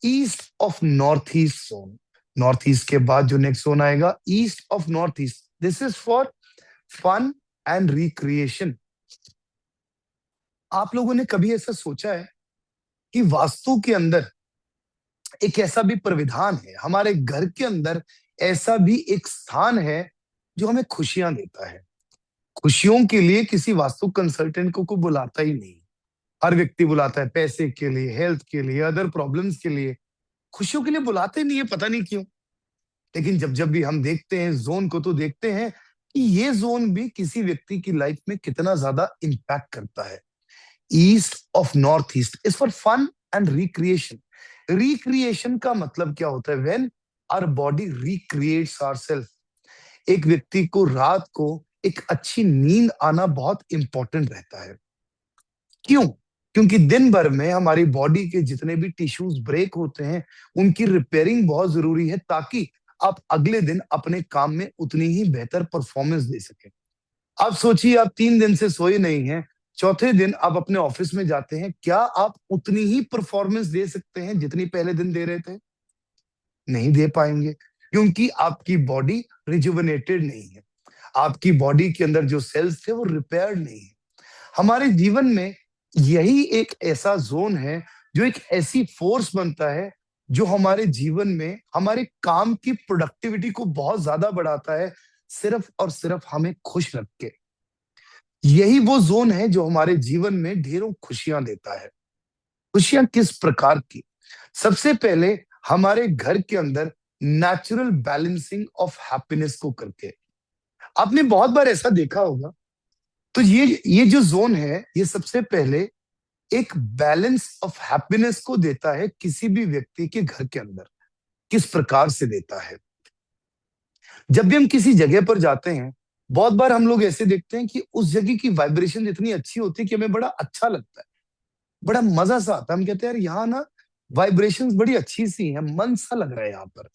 East of north east zone. North east के बाद जो नेक्स्ट जोन आएगा east of north east, this is for fun and recreation. आप लोगों ने कभी ऐसा सोचा है कि वास्तु के अंदर एक ऐसा भी परिविधान है, हमारे घर के अंदर ऐसा भी एक स्थान है जो हमें खुशियां देता है। खुशियों के लिए किसी वास्तु कंसल्टेंट को कोई बुलाता ही नहीं। हर व्यक्ति बुलाता है पैसे के लिए, हेल्थ के लिए, अदर प्रॉब्लम्स के लिए। खुशियों के लिए बुलाते नहीं है, पता नहीं क्यों। लेकिन जब जब भी हम देखते हैं जोन को, तो देखते हैं कि ये जोन भी किसी व्यक्ति की लाइफ में कितना ज्यादा इंपैक्ट करता है। East of north east is for fun and recreation. Recreation का मतलब क्या होता है? When our body recreates ourself. एक व्यक्ति को रात को एक अच्छी नींद आना बहुत इंपॉर्टेंट रहता है। क्यों? क्योंकि दिन भर में हमारी बॉडी के जितने भी टिश्यूज ब्रेक होते हैं, उनकी रिपेयरिंग बहुत जरूरी है, ताकि आप अगले दिन अपने काम में उतनी ही बेहतर परफॉर्मेंस दे सकें। आप सोचिए, आप 3 दिन से सोए नहीं हैं, चौथे दिन आप अपने ऑफिस में जाते हैं, क्या आप उतनी ही परफॉर्मेंस दे सकते हैं जितनी पहले दिन दे रहे थे? नहीं दे पाएंगे, क्योंकि आपकी बॉडी रिजुविनेटेड नहीं है। आपकी बॉडी के अंदर जो सेल्स थे वो रिपेयर्ड नहीं है। हमारे जीवन में यही एक ऐसा जोन है जो एक ऐसी फोर्स बनता है जो हमारे जीवन में हमारे काम की प्रोडक्टिविटी को बहुत ज्यादा बढ़ाता है, सिर्फ और सिर्फ हमें खुश रख के। यही वो जोन है जो हमारे जीवन में ढेरों खुशियां देता है। खुशियां किस प्रकार की? सबसे पहले हमारे घर के अंदर नेचुरल बैलेंसिंग ऑफ हैप्पीनेस को करके। आपने बहुत बार ऐसा देखा होगा। तो ये जो जोन है, ये सबसे पहले एक बैलेंस ऑफ हैप्पीनेस को देता है किसी भी व्यक्ति के घर के अंदर। किस प्रकार से देता है? जब भी हम किसी जगह पर जाते हैं, बहुत बार हम लोग ऐसे देखते हैं कि उस जगह की वाइब्रेशन इतनी अच्छी होती है कि हमें बड़ा अच्छा लगता है, बड़ा मजा सा आता है। हम कहते हैं यार, यहाँ ना वाइब्रेशंस बड़ी अच्छी सी हैं, मन सा लग रहा है यहाँ पर।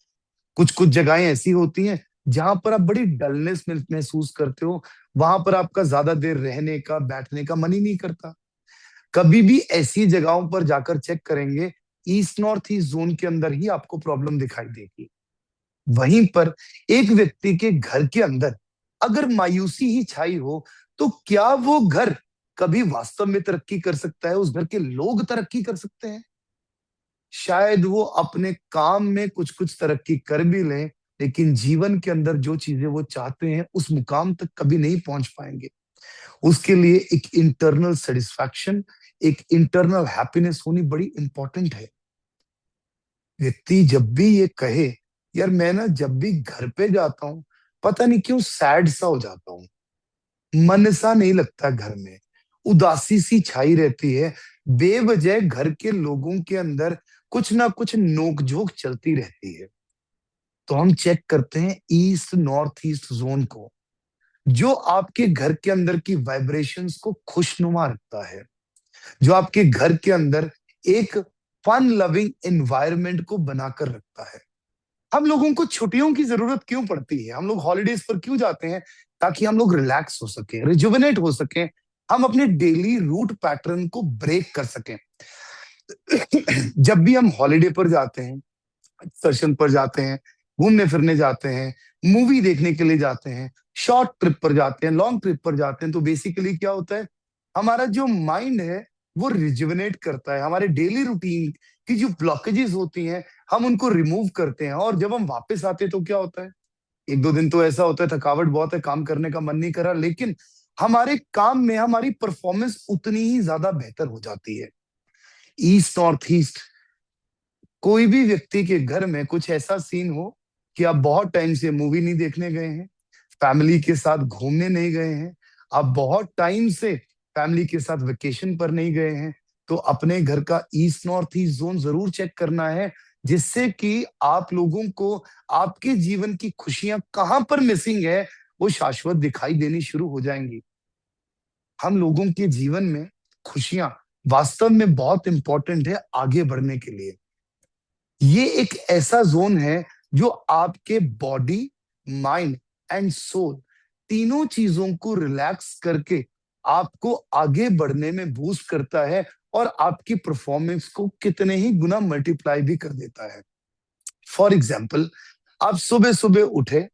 कुछ कुछ जगहें ऐसी होती हैं जहां पर आप बड़ी डलनेस महसूस करते हो, वहां पर आपका ज्यादा देर रहने का, बैठने का मन ही नहीं करता। कभी भी ऐसी जगहों पर जाकर चेक करेंगे, ईस्ट नॉर्थ ईस्ट जोन के अंदर ही आपको प्रॉब्लम दिखाई देगी। वहीं पर एक व्यक्ति के घर के अंदर अगर मायूसी ही छाई हो, तो क्या वो घर कभी वास्तव में तरक्की कर सकता है? उस घर के लोग तरक्की कर सकते हैं? शायद वो अपने काम में कुछ कुछ तरक्की कर भी लें, लेकिन जीवन के अंदर जो चीजें वो चाहते हैं उस मुकाम तक कभी नहीं पहुंच पाएंगे। उसके लिए एक इंटरनल सेटिस्फैक्शन, एक इंटरनल हैप्पीनेस होनी बड़ी इंपॉर्टेंट है। व्यक्ति जब भी ये कहे, यार मैं ना जब भी घर पे जाता हूँ, पता नहीं क्यों सैड सा हो जाता हूँ, मन सा नहीं लगता घर में, उदासी सी छाई रहती है, बेवजह घर के लोगों के अंदर कुछ ना कुछ नोकझोंक चलती रहती है, तो हम चेक करते हैं ईस्ट नॉर्थ ईस्ट जोन को, जो आपके घर के अंदर की वाइब्रेशंस को खुशनुमा रखता है, जो आपके घर के अंदर एक फन लविंग एनवायरनमेंट को बनाकर रखता है। हम लोगों को छुट्टियों की जरूरत क्यों पड़ती है? हम लोग हॉलीडेज पर क्यों जाते हैं? ताकि हम लोग रिलैक्स हो सके, रिजुविनेट हो सके, हम अपने डेली रूट पैटर्न को ब्रेक कर सकें। जब भी हम हॉलीडे पर जाते हैं, एक्सकर्शन पर जाते हैं, घूमने फिरने जाते हैं, मूवी देखने के लिए जाते हैं, शॉर्ट ट्रिप पर जाते हैं, लॉन्ग ट्रिप पर जाते हैं, तो बेसिकली क्या होता है, हमारा जो माइंड है वो रिजुविनेट करता है। हमारे डेली रूटीन की जो ब्लॉकेजेस होती हैं, हम उनको रिमूव करते हैं, और जब हम वापस आते हैं तो क्या होता है, 1-2 दिन तो ऐसा होता है थकावट बहुत है, काम करने का मन नहीं कर रहा, लेकिन हमारे काम में हमारी परफॉर्मेंस उतनी ही ज्यादा बेहतर हो जाती है। ईस्ट नॉर्थ ईस्ट, कोई भी व्यक्ति के घर में कुछ ऐसा सीन हो कि आप बहुत टाइम से मूवी नहीं देखने गए हैं, फैमिली के साथ घूमने नहीं गए हैं, आप बहुत टाइम से फैमिली के साथ वेकेशन पर नहीं गए हैं, तो अपने घर का ईस्ट नॉर्थ ईस्ट जोन जरूर चेक करना है, जिससे कि आप लोगों को आपके जीवन की खुशियां कहां पर मिसिंग है, वो शाश्वत दिखाई देनी शुरू हो जाएंगी। हम लोगों के जीवन में खुशियां वास्तव में बहुत इंपॉर्टेंट है आगे बढ़ने के लिए। ये एक ऐसा जोन है जो आपके बॉडी, माइंड एंड सोल, तीनों चीजों को रिलैक्स करके आपको आगे बढ़ने में बूस्ट करता है, और आपकी परफॉर्मेंस को कितने ही गुना मल्टीप्लाई भी कर देता है। फॉर एग्जाम्पल, आप सुबह सुबह उठे,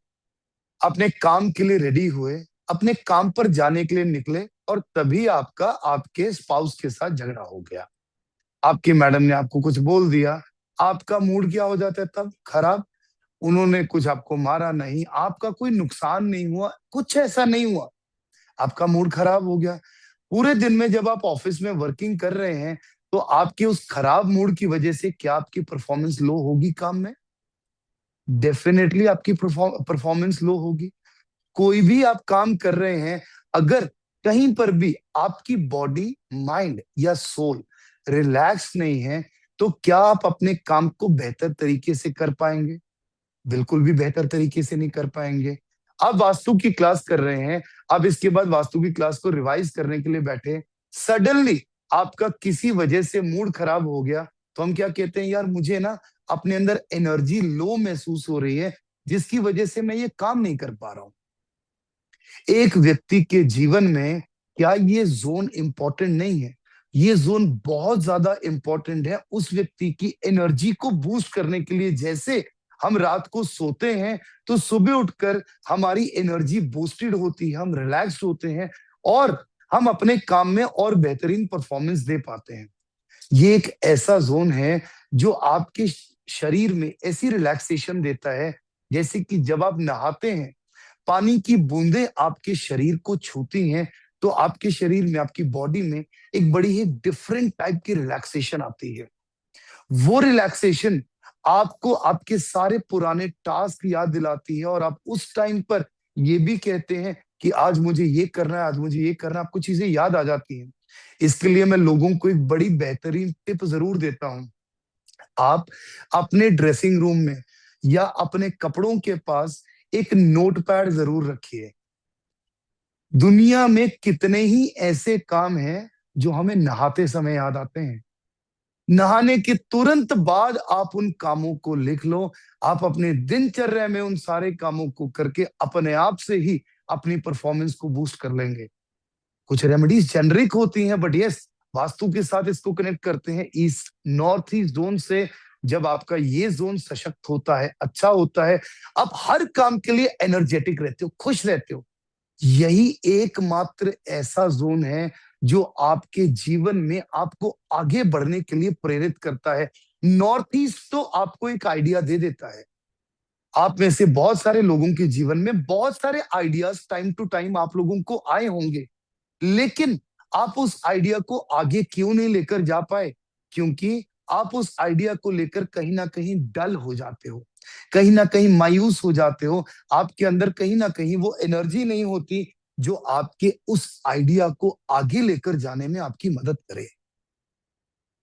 अपने काम के लिए रेडी हुए, अपने काम पर जाने के लिए निकले, और तभी आपका आपके स्पाउस के साथ झगड़ा हो गया। आपकी मैडम ने आपको कुछ बोल दिया, आपका मूड क्या हो जाता है तब? खराब। उन्होंने कुछ आपको मारा नहीं, आपका कोई नुकसान नहीं हुआ, कुछ ऐसा नहीं हुआ, आपका मूड खराब हो गया। पूरे दिन में जब आप ऑफिस में वर्किंग कर रहे हैं, तो आपके उस खराब मूड की वजह से क्या आपकी परफॉर्मेंस लो होगी काम में? डेफिनेटली आपकी परफॉर्मेंस लो होगी। कोई भी आप काम कर रहे हैं, अगर कहीं पर भी आपकी बॉडी, माइंड या सोल रिलैक्स नहीं है, तो क्या आप अपने काम को बेहतर तरीके से कर पाएंगे? बिल्कुल भी बेहतर तरीके से नहीं कर पाएंगे। आप वास्तु की क्लास कर रहे हैं, आप इसके बाद वास्तु की क्लास को रिवाइज करने के लिए बैठे, सडनली आपका किसी वजह से मूड खराब हो गया, तो हम क्या कहते हैं? यार मुझे ना अपने अंदर एनर्जी लो महसूस हो रही है, जिसकी वजह से मैं ये काम नहीं कर पा रहा हूं। एक व्यक्ति के जीवन में क्या ये जोन इंपॉर्टेंट नहीं है? ये जोन बहुत ज्यादा इंपॉर्टेंट है उस व्यक्ति की एनर्जी को बूस्ट करने के लिए। जैसे हम रात को सोते हैं, तो सुबह उठकर हमारी एनर्जी बूस्टेड होती है, हम रिलैक्स्ड होते हैं, और हम अपने काम में और बेहतरीन परफॉर्मेंस दे पाते हैं। ये एक ऐसा जोन है जो आपके शरीर में ऐसी रिलैक्सेशन देता है, जैसे कि जब आप नहाते हैं, पानी की बूंदें आपके शरीर को छूती हैं, तो आपके शरीर में, आपकी बॉडी में एक बड़ी ही डिफरेंट टाइप की रिलैक्सेशन आती है। वो रिलैक्सेशन आपको आपके सारे पुराने टास्क याद दिलाती है, और आप उस टाइम पर ये भी कहते हैं कि आज मुझे ये करना है, आज मुझे ये करना है, आपको चीजें याद आ जाती हैं। इसके लिए मैं लोगों को एक बड़ी बेहतरीन टिप जरूर देता हूं। आप अपने ड्रेसिंग रूम में या अपने कपड़ों के पास एक नोटपैड जरूर रखिए। दुनिया में कितने ही ऐसे काम हैं जो हमें नहाते समय याद आते हैं। नहाने के तुरंत बाद आप उन कामों को लिख लो। आप अपने दिनचर्या में उन सारे कामों को करके अपने आप से ही अपनी परफॉर्मेंस को बूस्ट कर लेंगे। कुछ रेमेडीज जेनरिक होती हैं, बट यस, वास्तु के साथ इसको कनेक्ट करते हैं ईस्ट नॉर्थ ईस्ट जोन से। जब आपका ये जोन सशक्त होता है, अच्छा होता है, आप हर काम के लिए एनर्जेटिक रहते हो, खुश रहते हो। यही एकमात्र ऐसा जोन है जो आपके जीवन में आपको आगे बढ़ने के लिए प्रेरित करता है। नॉर्थ ईस्ट तो आपको एक आइडिया दे देता है। आप में से बहुत सारे लोगों के जीवन में बहुत सारे आइडियाज टाइम टू टाइम आप लोगों को आए होंगे, लेकिन आप उस आइडिया को आगे क्यों नहीं लेकर जा पाए? क्योंकि आप उस आइडिया को लेकर कहीं ना कहीं डल हो जाते हो, कहीं ना कहीं मायूस हो जाते हो। आपके अंदर कहीं ना कहीं वो एनर्जी नहीं होती जो आपके उस आइडिया को आगे लेकर जाने में आपकी मदद करे।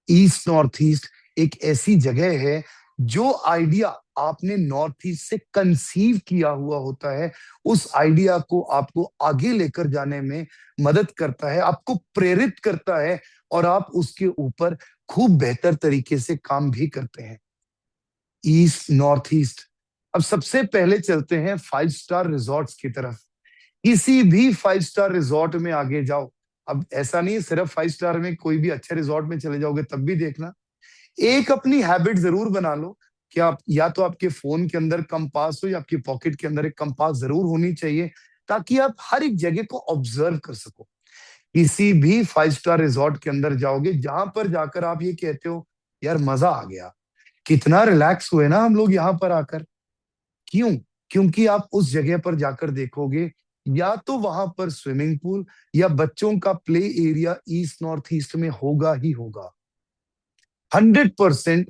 ईस्ट नॉर्थ ईस्ट एक ऐसी जगह है, जो आइडिया आपने नॉर्थ ईस्ट से कंसीव किया हुआ होता है, उस आइडिया को आपको आगे लेकर जाने में मदद करता है, आपको प्रेरित करता है, और आप उसके ऊपर खूब बेहतर तरीके से काम भी करते हैं। East north east. अब सबसे पहले चलते हैं 5 स्टार रिजॉर्ट्स की तरफ। किसी भी 5 स्टार रिजॉर्ट में आगे जाओ। अब ऐसा नहीं सिर्फ 5 स्टार में, कोई भी अच्छे रिजॉर्ट में चले जाओगे तब भी देखना, एक अपनी हैबिट जरूर बना लो कि आप या तो आपके फोन के अंदर कंपास हो, या आपकी पॉकेट के अंदर एक कंपास जरूर होनी चाहिए, ताकि आप हर एक जगह को ऑब्जर्व कर सको। किसी भी 5 स्टार रिजॉर्ट के अंदर जाओगे, जहां पर जाकर आप ये कहते हो, यार मजा आ गया, कितना रिलैक्स हुए ना हम लोग यहाँ पर आकर। क्यों? क्योंकि आप उस जगह पर जाकर देखोगे, या तो वहां पर स्विमिंग पूल या बच्चों का play area east north east में होगा ही होगा। 100%,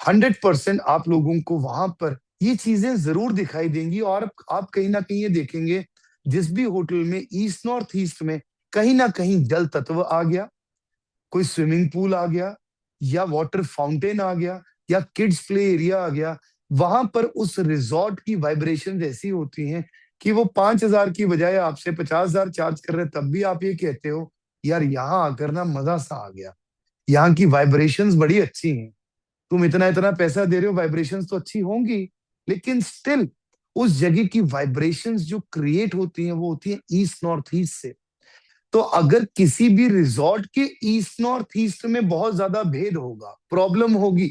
100% आप लोगों को वहां पर ये चीजें जरूर दिखाई देंगी। और आप कहीं ना कहीं ये देखेंगे, जिस भी होटल में ईस्ट नॉर्थ ईस्ट में कहीं ना कहीं जल तत्व आ गया, कोई स्विमिंग पूल आ गया, या वाटर फाउंटेन आ गया, या किड्स प्ले एरिया आ गया, वहां पर उस रिजॉर्ट की वाइब्रेशन ऐसी होती हैं कि वो 5,000 की बजाय आपसे 50,000 चार्ज कर रहे हैं, तब भी आप ये कहते हो, यार यहाँ आकर ना मजा सा आ गया, यहाँ की वाइब्रेशंस बड़ी अच्छी हैं। तुम इतना इतना पैसा दे रहे हो, वाइब्रेशंस तो अच्छी होंगी, लेकिन स्टिल उस जगह की वाइब्रेशंस जो क्रिएट होती हैं, वो होती है ईस्ट नॉर्थ ईस्ट से। तो अगर किसी भी रिजॉर्ट के ईस्ट नॉर्थ ईस्ट में बहुत ज्यादा भेद होगा, प्रॉब्लम होगी,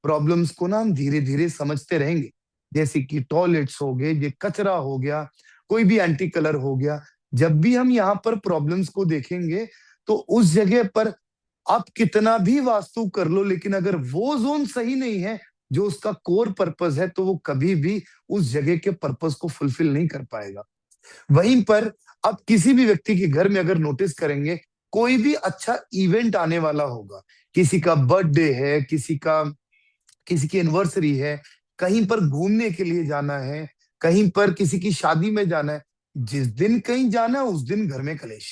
प्रॉब्लम्स को ना हम धीरे धीरे समझते रहेंगे। जैसे कि टॉयलेट्स हो गए, ये कचरा हो गया, कोई भी एंटी कलर हो गया। जब भी हम यहाँ पर प्रॉब्लम्स को देखेंगे, तो उस जगह पर आप कितना भी वास्तु कर लो, लेकिन अगर वो जोन सही नहीं है जो उसका कोर पर्पस है, तो वो कभी भी उस जगह के पर्पस को फुलफिल नहीं कर पाएगा। वहीं पर आप किसी भी व्यक्ति के घर में अगर नोटिस करेंगे, कोई भी अच्छा इवेंट आने वाला होगा, किसी का बर्थडे है, किसी की एनिवर्सरी है, कहीं पर घूमने के लिए जाना है, कहीं पर किसी की शादी में जाना है, जिस दिन कहीं जाना है उस दिन घर में कलेश।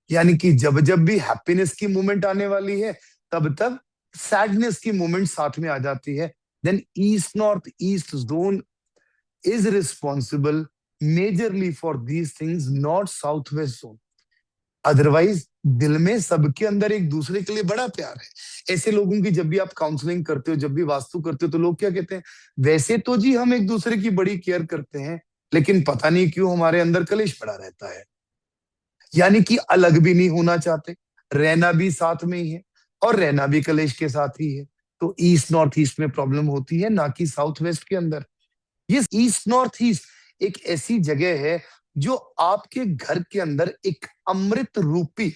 यानी कि जब जब भी हैप्पीनेस की मोमेंट आने वाली है, तब तब सैडनेस की मोमेंट साथ में आ जाती है। Then east north east zone is responsible majorly for these things, not southwest zone. Otherwise दिल में सबके अंदर एक दूसरे के लिए बड़ा प्यार है। ऐसे लोगों की जब भी आप काउंसलिंग करते हो, जब भी वास्तु करते हो, तो लोग क्या कहते हैं, वैसे तो जी हम एक दूसरे की बड़ी केयर करते हैं, लेकिन पता नहीं क्यों हमारे अंदर कलेश पड़ा रहता है। यानी कि अलग भी नहीं होना चाहते, रहना भी साथ में ही है, और रहना भी कलेश के साथ ही है। तो ईस्ट नॉर्थ ईस्ट में प्रॉब्लम होती है, ना कि साउथ वेस्ट के अंदर। ये ईस्ट नॉर्थ ईस्ट एक ऐसी जगह है जो आपके घर के अंदर एक अमृत रूपी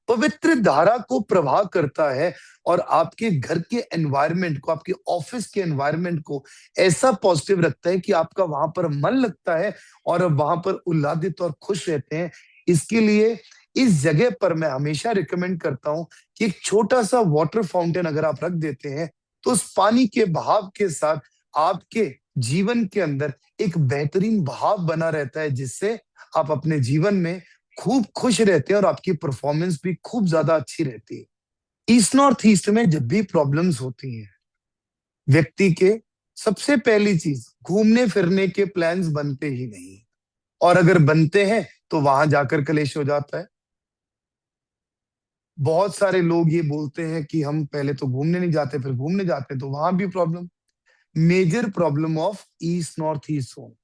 पवित्र धारा को प्रवाह करता है, और आपके घर के एनवायरनमेंट को, आपके ऑफिस के एनवायरनमेंट को ऐसा पॉजिटिव रखता है कि आपका वहां पर मन लगता है और आप वहां पर उल्लादित और खुश रहते हैं। इसके लिए इस जगह पर मैं हमेशा रिकमेंड करता हूं कि एक छोटा सा वाटर फाउंटेन अगर आप रख देते हैं, तो उस पानी के बहाव के साथ आपके जीवन के अंदर एक बेहतरीन बहाव बना रहता है, जिससे आप अपने जीवन में खूब खुश रहते हैं और आपकी परफॉर्मेंस भी खूब ज्यादा अच्छी रहती है। ईस्ट नॉर्थ ईस्ट में जब भी प्रॉब्लम्स होती हैं, व्यक्ति के सबसे पहली चीज, घूमने फिरने के प्लान्स बनते ही नहीं, और अगर बनते हैं तो वहां जाकर कलेश हो जाता है। बहुत सारे लोग ये बोलते हैं कि हम पहले तो घूमने नहीं जाते, फिर घूमने जाते हैं, तो वहां भी problem. Major problem of east north east zone,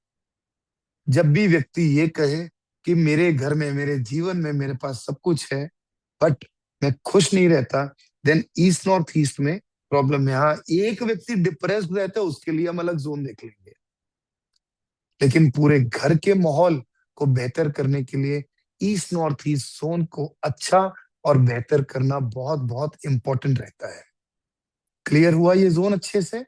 जब भी व्यक्ति ये कहे कि मेरे घर में, मेरे जीवन में मेरे पास सब कुछ है, बट मैं खुश नहीं रहता, देन ईस्ट नॉर्थ ईस्ट में प्रॉब्लम है। हाँ, एक व्यक्ति डिप्रेस्ड रहता है, उसके लिए हम अलग जोन देख लेंगे, लेकिन पूरे घर के माहौल को बेहतर करने के लिए ईस्ट नॉर्थ ईस्ट जोन को अच्छा और बेहतर करना बहुत बहुत इंपॉर्टेंट रहता है। क्लियर हुआ ये जोन अच्छे से?